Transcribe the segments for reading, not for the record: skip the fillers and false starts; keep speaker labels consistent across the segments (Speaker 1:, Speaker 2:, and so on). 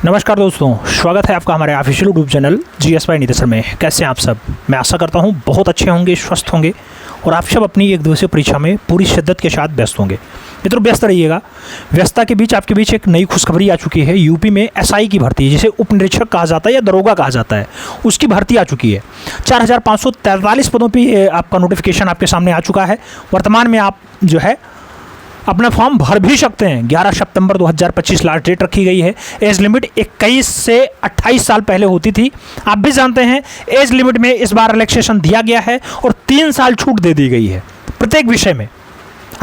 Speaker 1: नमस्कार दोस्तों, स्वागत है आपका हमारे official YouTube channel GS by Nitesh में। कैसे हैं आप सब? मैं आशा करता हूं बहुत अच्छे होंगे, स्वस्थ होंगे और आप सब अपनी एक दिवसीय परीक्षा में पूरी शिद्दत के साथ व्यस्त होंगे। मित्रों, व्यस्त रहिएगा। व्यस्तता के बीच आपके बीच एक नई खुशखबरी आ चुकी है। यूपी में SI की भर्ती, जिसे उप निरीक्षक कहा जाता है या दरोगा कहा जाता है, उसकी भर्ती आ चुकी है। 4543 पदों पर आपका नोटिफिकेशन आपके सामने आ चुका है। वर्तमान में आप जो है अपना फॉर्म भर भी सकते हैं। 11 सितंबर 2025 लास्ट डेट रखी गई है। एज लिमिट 21 से 28 साल पहले होती थी। आप भी जानते हैं एज लिमिट में इस बार रिलैक्सेशन दिया गया है और 3 साल छूट दे दी गई है प्रत्येक विषय में।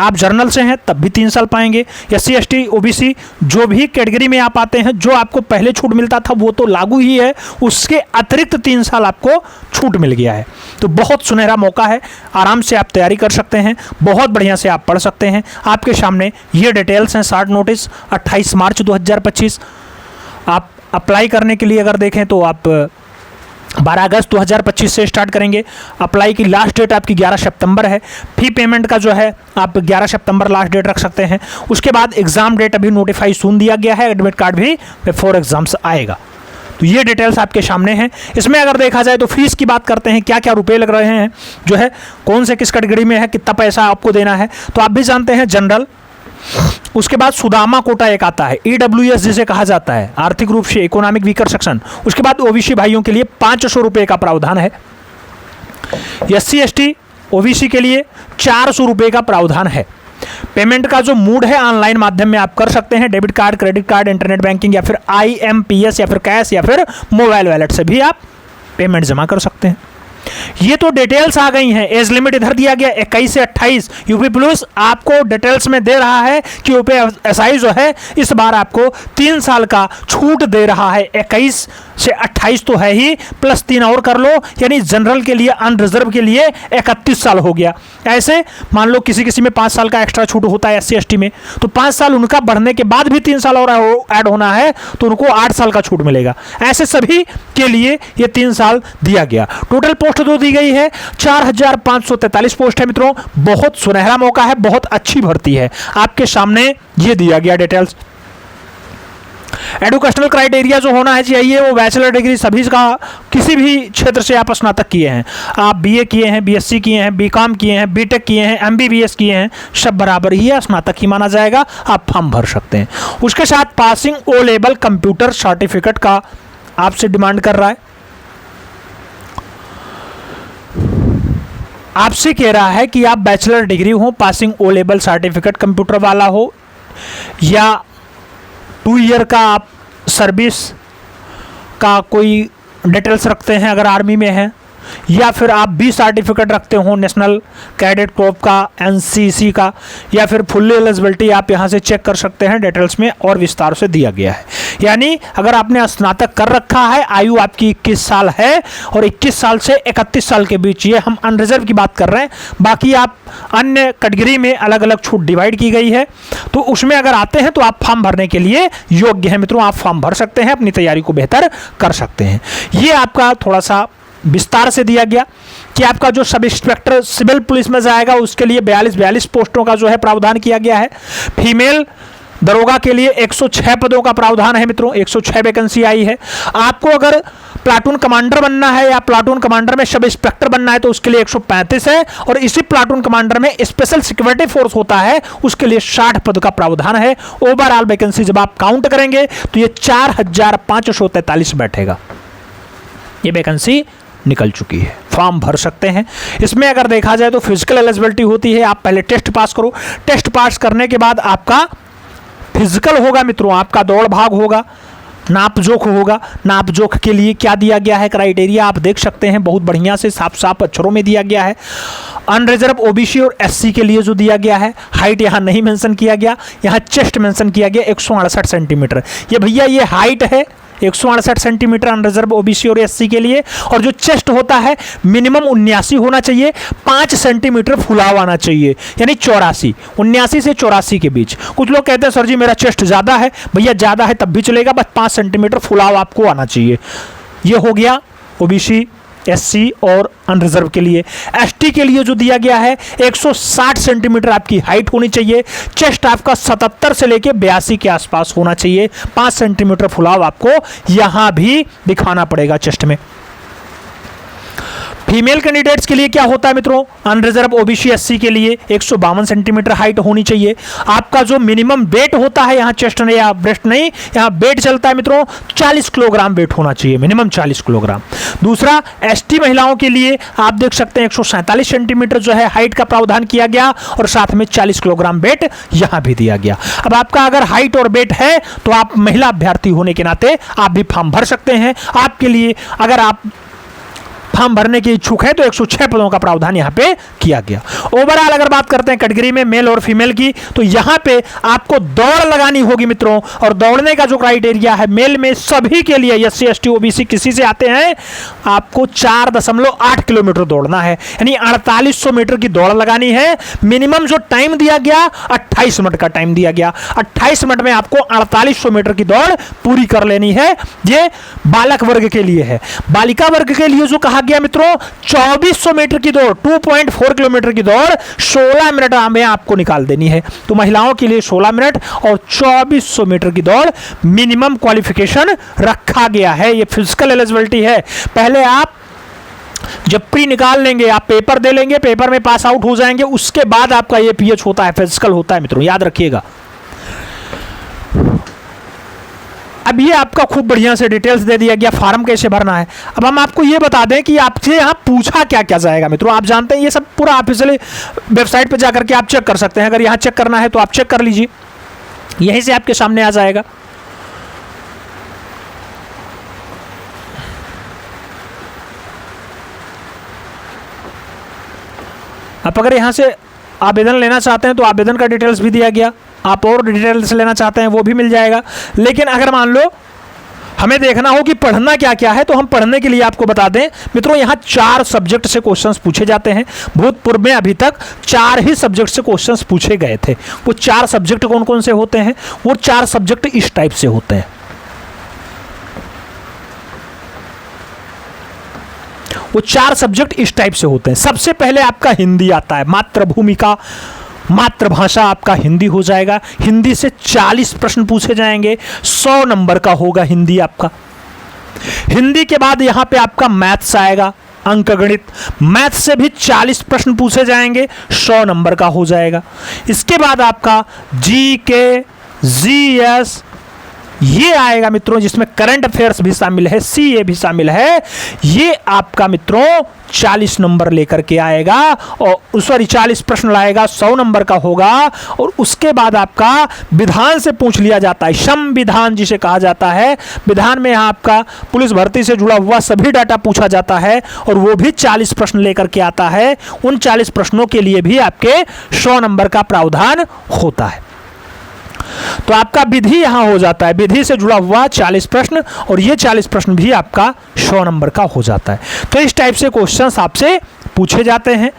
Speaker 1: आप जर्नल से हैं तब भी 3 साल पाएंगे। SC ST OBC जो भी कैटेगरी में आप आते हैं, जो आपको पहले छूट मिलता था वो तो लागू ही है, उसके अतिरिक्त 3 साल आपको छूट मिल गया है। तो बहुत सुनहरा मौका है। आराम से आप तैयारी कर सकते हैं, बहुत बढ़िया से आप पढ़ सकते हैं। आपके सामने ये डिटेल्स हैं। शॉर्ट नोटिस 28 मार्च 2025। आप अप्लाई करने के लिए अगर देखें तो आप 12 अगस्त 2025 से स्टार्ट करेंगे। अप्लाई की लास्ट डेट आपकी 11 सितंबर है। फी पेमेंट का जो है आप 11 सितंबर लास्ट डेट रख सकते हैं। उसके बाद एग्जाम डेट अभी नोटिफाई सून दिया गया है। एडमिट कार्ड भी बिफोर एग्जाम्स आएगा। तो ये डिटेल्स आपके सामने हैं। इसमें अगर देखा जाए तो फीस की बात करते हैं, क्या क्या रुपए लग रहे हैं, जो है कौन से किस कैटेगरी में है, कितना पैसा आपको देना है, तो आप भी जानते हैं। जनरल, उसके बाद सुदामा कोटा एक आता है, EWS जिसे कहा जाता है, आर्थिक रूप से इकोनॉमिक वीकर सेक्शन। उसके बाद OBC भाइयों के लिए 500 रुपये का प्रावधान है। SC ST OBC के लिए 400 रुपये का प्रावधान है। पेमेंट का जो मूड है ऑनलाइन माध्यम में आप कर सकते हैं। Debit card, credit card, internet banking या फिर IMPS या फिर कैश या फिर मोबाइल वॉलेट से भी आप पेमेंट जमा कर सकते हैं। ये तो डिटेल्स आ गई हैं। एज लिमिट इधर दिया गया 21 से 28। यूपी पुलिस आपको डिटेल्स में दे रहा है कि UPSI जो है इस बार आपको 3 साल का छूट दे रहा है। 21 से 28 तो है ही, प्लस 3 और कर लो, यानी जनरल के लिए, अनरिजर्व के लिए 31 साल हो गया। ऐसे मान लो किसी में 5 साल का एक्स्ट्रा छूट होता है SC ST में, तो 5 साल उनका बढ़ने के बाद भी 3 साल और ऐड होना है तो उनको 8 साल का छूट मिलेगा। ऐसे सभी के लिए ये 3 साल दिया गया। टोटल पोस्ट तो दी गई है 4543 पोस्ट है। मित्रों, बहुत सुनहरा मौका है, बहुत अच्छी भर्ती है। आपके सामने ये दिया गया डिटेल्स। एडुकेशनल क्राइटेरिया जो होना है चाहिए वो बैचलर डिग्री सभी का, किसी भी क्षेत्र से आप स्नातक किए हैं, आप BA किए हैं, BSc किए हैं, BCom किए हैं, BTech किए हैं, MBBS किए हैं, सब बराबर ही है, स्नातक ही माना जाएगा। आप फॉर्म भर सकते हैं। उसके साथ passing O level computer certificate का आपसे डिमांड कर रहा है। आपसे कह रहा है कि आप बैचलर डिग्री हो, passing O level certificate computer वाला हो, या 2 ईयर का आप सर्विस का कोई डिटेल्स रखते हैं अगर आर्मी में हैं, या फिर आप B सर्टिफिकेट रखते हो नेशनल कैडेट कॉर्प का, NCC का, या फिर फुल्ली एलिजिबिलिटी आप यहाँ से चेक कर सकते हैं। डिटेल्स में और विस्तार से दिया गया है। यानी अगर आपने स्नातक कर रखा है, आयु आपकी 21 साल है और 21 साल से 31 साल के बीच, ये हम अनरिजर्व की बात कर रहे हैं। बाकी आप अन्य कैटेगरी में अलग अलग छूट डिवाइड की गई है, तो उसमें अगर आते हैं तो आप फॉर्म भरने के लिए योग्य हैं। मित्रों, आप फॉर्म भर सकते हैं, अपनी तैयारी को बेहतर कर सकते हैं। ये आपका थोड़ा सा विस्तार से दिया गया कि आपका जो सब इंस्पेक्टर सिविल पुलिस में जाएगा उसके लिए 42 पोस्टों का जो है प्रावधान किया गया है। फीमेल दरोगा के लिए 106 पदों का प्रावधान है। मित्रों, 106 वैकेंसी आई है। आपको अगर प्लाटून कमांडर बनना है या प्लाटून कमांडर में सब इंस्पेक्टर बनना है तो उसके लिए 135 है, और इसी प्लाटून कमांडर में स्पेशल सिक्योरिटी फोर्स होता है उसके लिए 60 पद का प्रावधान है। ओवरऑल वैकेंसी जब आप काउंट करेंगे तो ये 4543 बैठेगा। ये वैकेंसी निकल चुकी है। फॉर्म भर सकते हैं। इसमें अगर देखा जाए तो फिजिकल एलिजिबिलिटी होती है। आप पहले टेस्ट पास करो, टेस्ट पास करने के बाद आपका फिजिकल होगा। मित्रों, आपका दौड़ भाग होगा, नाप जोख होगा। नाप जोख के लिए क्या दिया गया है क्राइटेरिया आप देख सकते हैं, बहुत बढ़िया से साफ साफ अक्षरों में दिया गया है। अनरिजर्व OBC और SC के लिए जो दिया गया है, हाइट यहाँ नहीं मेंशन किया गया, यहाँ चेस्ट मेंशन किया गया 168 सेंटीमीटर। ये भैया ये हाइट है 168 सेंटीमीटर अनरिजर्व OBC और SC के लिए, और जो चेस्ट होता है मिनिमम 79 होना चाहिए, 5 सेंटीमीटर फुलाव आना चाहिए, यानी 84, 79 से 84 के बीच। कुछ लोग कहते हैं सर जी मेरा चेस्ट ज़्यादा है, भैया ज़्यादा है तब भी चलेगा, बस 5 सेंटीमीटर फुलाव आपको आना चाहिए। ये हो गया OBC एससी और अनरिजर्व के लिए। एसटी के लिए जो दिया गया है 160 सेंटीमीटर आपकी हाइट होनी चाहिए। चेस्ट आपका 77 से लेके 82 के आसपास होना चाहिए। 5 सेंटीमीटर फुलाव आपको यहां भी दिखाना पड़ेगा चेस्ट में। फीमेल कैंडिडेट्स के लिए क्या होता है मित्रों, अनरिजर्व ओबीसी एससी के लिए 152 सेंटीमीटर हाइट होनी चाहिए। आपका जो मिनिमम वेट होता है, यहाँ चेस्ट नहीं या ब्रेस्ट नहीं, यहाँ वेट चलता है मित्रों 40 किलोग्राम वेट होना चाहिए, मिनिमम 40 किलोग्राम। दूसरा एसटी महिलाओं के लिए आप देख सकते हैं 147 सेंटीमीटर जो है हाइट का प्रावधान किया गया और साथ में 40 किलोग्राम वेट यहाँ भी दिया गया। अब आपका अगर हाइट और वेट है तो आप महिला अभ्यर्थी होने के नाते आप भी फॉर्म भर सकते हैं। आपके लिए अगर आप फॉर्म भरने की इच्छुक है तो 106 पदों का प्रावधान यहाँ पे किया गया। ओवरऑल अगर बात करते हैं कैटेगरी में मेल और फीमेल की, तो यहाँ पे आपको दौड़ लगानी होगी मित्रों। और दौड़ने का जो क्राइटेरिया है मेल में सभी के लिए, एससी एसटी ओबीसी किसी से आते हैं, आपको 4.8 किलोमीटर दौड़ना है, यानी 4800 मीटर की दौड़ लगानी है। मिनिमम जो टाइम दिया गया 28 मिनट का टाइम दिया गया। 28 मिनट में आपको 4800 मीटर की दौड़ पूरी कर लेनी है। ये बालक वर्ग के लिए है। बालिका वर्ग के लिए जो कहा गया मित्रों 2400 मीटर की दौड़, 2.4 किलोमीटर की दौड़ 16 मिनट में आपको निकाल देनी है। तो महिलाओं के लिए 16 मिनट और 2400 मीटर की दौड़ मिनिमम क्वालिफिकेशन रखा गया है। ये फिजिकल एलिजिबिलिटी है। पहले आप जब प्री निकाल लेंगे, आप पेपर दे लेंगे, पेपर में पास आउट हो जाएंगे, उसके बाद आपका ये पीएच होता है, फिजिकल होता है मित्रों, याद रखिएगा। अब ये आपका खूब बढ़िया से डिटेल्स दे दिया गया, फॉर्म कैसे भरना है। अब हम आपको ये बता दें कि आपसे यहाँ पूछा क्या क्या जाएगा मित्रों। आप जानते हैं ये सब पूरा ऑफिशियली वेबसाइट पे जाकर के आप चेक कर सकते हैं। अगर यहाँ चेक करना है तो आप चेक कर लीजिए, यहीं से आपके सामने आ जाएगा। आप अगर यहाँ से आवेदन लेना चाहते हैं तो आवेदन का डिटेल्स भी दिया गया। आप और डिटेल्स लेना चाहते हैं वो भी मिल जाएगा। लेकिन अगर मान लो हमें देखना हो कि पढ़ना क्या क्या है, तो हम पढ़ने के लिए आपको बता दें मित्रों, यहाँ 4 सब्जेक्ट से क्वेश्चंस पूछे जाते हैं। भूतपूर्व में अभी तक 4 ही सब्जेक्ट से क्वेश्चंस पूछे गए थे। वो 4 सब्जेक्ट कौन कौन से होते हैं? वो 4 सब्जेक्ट इस टाइप से होते हैं। वो 4 सब्जेक्ट इस टाइप से होते हैं। सबसे पहले आपका हिंदी आता है, मातृभूमि का, मातृभाषा आपका हिंदी हो जाएगा। हिंदी से 40 प्रश्न पूछे जाएंगे, 100 नंबर का होगा हिंदी आपका। हिंदी के बाद यहाँ पे आपका मैथ्स आएगा, अंकगणित। मैथ से भी 40 प्रश्न पूछे जाएंगे, 100 नंबर का हो जाएगा। इसके बाद आपका जीके, जीएस ये आएगा मित्रों, जिसमें करंट अफेयर्स भी शामिल है, सीए भी शामिल है। ये आपका मित्रों 40 नंबर लेकर के आएगा, और सॉरी 40 प्रश्न लाएगा, 100 नंबर का होगा। और उसके बाद आपका विधान से पूछ लिया जाता है, संविधान जिसे कहा जाता है। विधान में आपका पुलिस भर्ती से जुड़ा हुआ सभी डाटा पूछा जाता है, और वो भी 40 प्रश्न लेकर के आता है। उन 40 प्रश्नों के लिए भी आपके 100 नंबर का प्रावधान होता है। तो आपका विधि यहां हो जाता है, विधि से जुड़ा हुआ 40 प्रश्न, और ये 40 प्रश्न भी आपका 100 नंबर का हो जाता है। तो इस टाइप से क्वेश्चंस आपसे पूछे जाते हैं।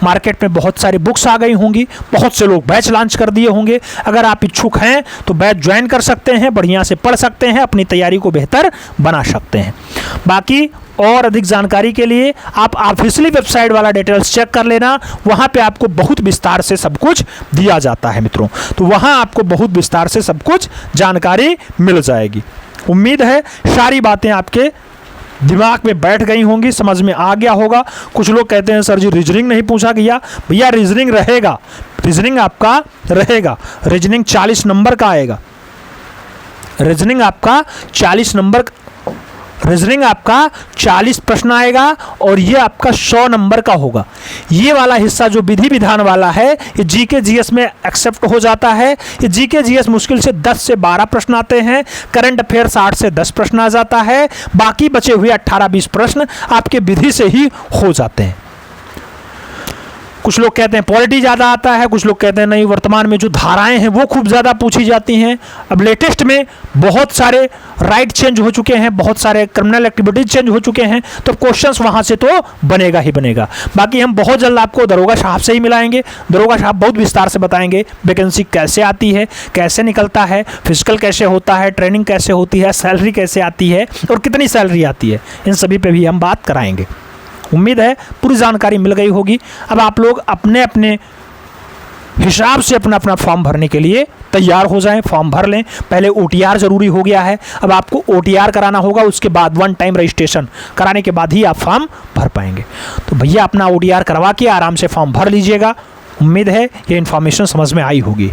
Speaker 1: मार्केट में बहुत सारी बुक्स आ गई होंगी, बहुत से लोग बैच लॉन्च कर दिए होंगे। अगर आप इच्छुक हैं तो बैच ज्वाइन कर सकते हैं, बढ़िया से पढ़ सकते हैं, अपनी तैयारी को बेहतर बना सकते हैं। बाकी और अधिक जानकारी के लिए आप ऑफिशियली वेबसाइट वाला डिटेल्स चेक कर लेना, वहाँ पे आपको बहुत विस्तार से सब कुछ दिया जाता है मित्रों। तो वहाँ आपको बहुत विस्तार से सब कुछ जानकारी मिल जाएगी। उम्मीद है सारी बातें आपके दिमाग में बैठ गई होंगी, समझ में आ गया होगा। कुछ लोग कहते हैं सर जी रीजनिंग नहीं पूछा गया। भैया रीजनिंग रहेगा, रीजनिंग आपका रहेगा। रीजनिंग 40 नंबर का आएगा। रीजनिंग आपका 40 नंबर, रीजनिंग आपका 40 प्रश्न आएगा, और ये आपका 100 नंबर का होगा। ये वाला हिस्सा जो विधि विधान वाला है, ये जीके जीएस में एक्सेप्ट हो जाता है। ये जीके जीएस मुश्किल से 10 से 12 प्रश्न आते हैं। करंट अफेयर्स 8 से 10 प्रश्न आ जाता है। बाकी बचे हुए 18-20 प्रश्न आपके विधि से ही हो जाते हैं। कुछ लोग कहते हैं पॉलिटी ज़्यादा आता है, कुछ लोग कहते हैं नहीं, वर्तमान में जो धाराएं हैं वो खूब ज़्यादा पूछी जाती हैं। अब लेटेस्ट में बहुत सारे राइट चेंज हो चुके हैं, बहुत सारे क्रिमिनल एक्टिविटीज चेंज हो चुके हैं, तो क्वेश्चंस वहाँ से तो बनेगा ही बनेगा। बाकी हम बहुत जल्द आपको दरोगा साहब से ही मिलाएंगे। दरोगा साहब बहुत विस्तार से बताएंगे वैकेंसी कैसे आती है, कैसे निकलता है, फिजिकल कैसे होता है, ट्रेनिंग कैसे होती है, सैलरी कैसे आती है और कितनी सैलरी आती है, इन सभी पर भी हम बात कराएंगे। उम्मीद है पूरी जानकारी मिल गई होगी। अब आप लोग अपने अपने हिसाब से अपना अपना फॉर्म भरने के लिए तैयार हो जाएं, फॉर्म भर लें। पहले OTR जरूरी हो गया है, अब आपको OTR कराना होगा, उसके बाद 1 टाइम रजिस्ट्रेशन कराने के बाद ही आप फॉर्म भर पाएंगे। तो भैया अपना OTR करवा के आराम से फॉर्म भर लीजिएगा। उम्मीद है ये इन्फॉर्मेशन समझ में आई होगी।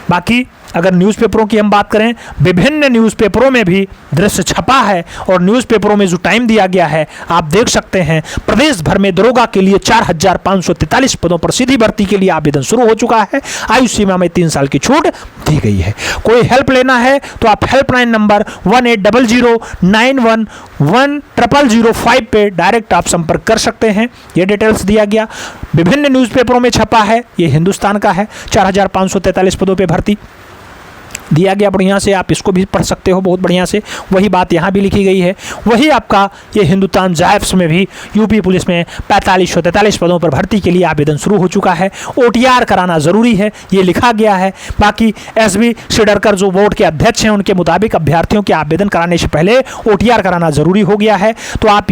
Speaker 1: बाकी अगर न्यूज़पेपरों की हम बात करें, विभिन्न न्यूज़पेपरों में भी दृश्य छपा है और न्यूज़पेपरों में जो टाइम दिया गया है आप देख सकते हैं। प्रदेश भर में दरोगा के लिए 4543 पदों पर सीधी भर्ती के लिए आवेदन शुरू हो चुका है। आयु सीमा में 3 साल की छूट दी गई है। कोई हेल्प लेना है तो आप हेल्पलाइन नंबर 1800911005 पे डायरेक्ट आप संपर्क कर सकते हैं। ये डिटेल्स दिया गया, विभिन्न न्यूज़पेपरों में छपा है, ये हिंदुस्तान का है। 4543 पदों पर भर्ती दिया गया, बढ़िया से आप इसको भी पढ़ सकते हो बहुत बढ़िया से। वही बात यहाँ भी लिखी गई है। वही आपका ये हिंदुस्तान जाइफ्स में भी यूपी पुलिस में 4543 पदों पर भर्ती के लिए आवेदन शुरू हो चुका है। OTR कराना ज़रूरी है, ये लिखा गया है। बाकी SB शेडरकर जो बोर्ड के अध्यक्ष हैं उनके मुताबिक अभ्यर्थियों के आवेदन कराने से पहले OTR कराना ज़रूरी हो गया है। तो आप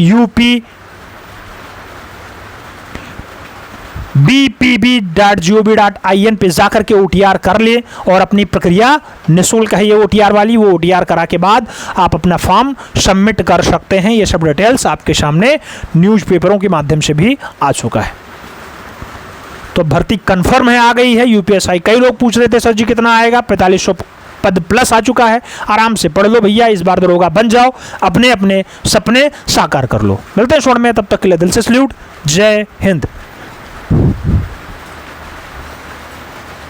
Speaker 1: bpb.gov.in पे जाकर के OTR कर लें और अपनी प्रक्रिया निःशुल्क है ये OTR वाली। वो OTR करा के बाद आप अपना फॉर्म सबमिट कर सकते हैं। ये सब डिटेल्स आपके सामने न्यूज़पेपरों के माध्यम से भी आ चुका है। तो भर्ती कंफर्म है, आ गई है UPSI। कई लोग पूछ रहे थे सर जी कितना आएगा, 4500 पद प्लस आ चुका है। आराम से पढ़ लो भैया, इस बार दरोगा बन जाओ, अपने अपने सपने साकार कर लो। मिलते हैं शॉर्ट में, तब तक के लिए दिल से सल्यूट। जय हिंद।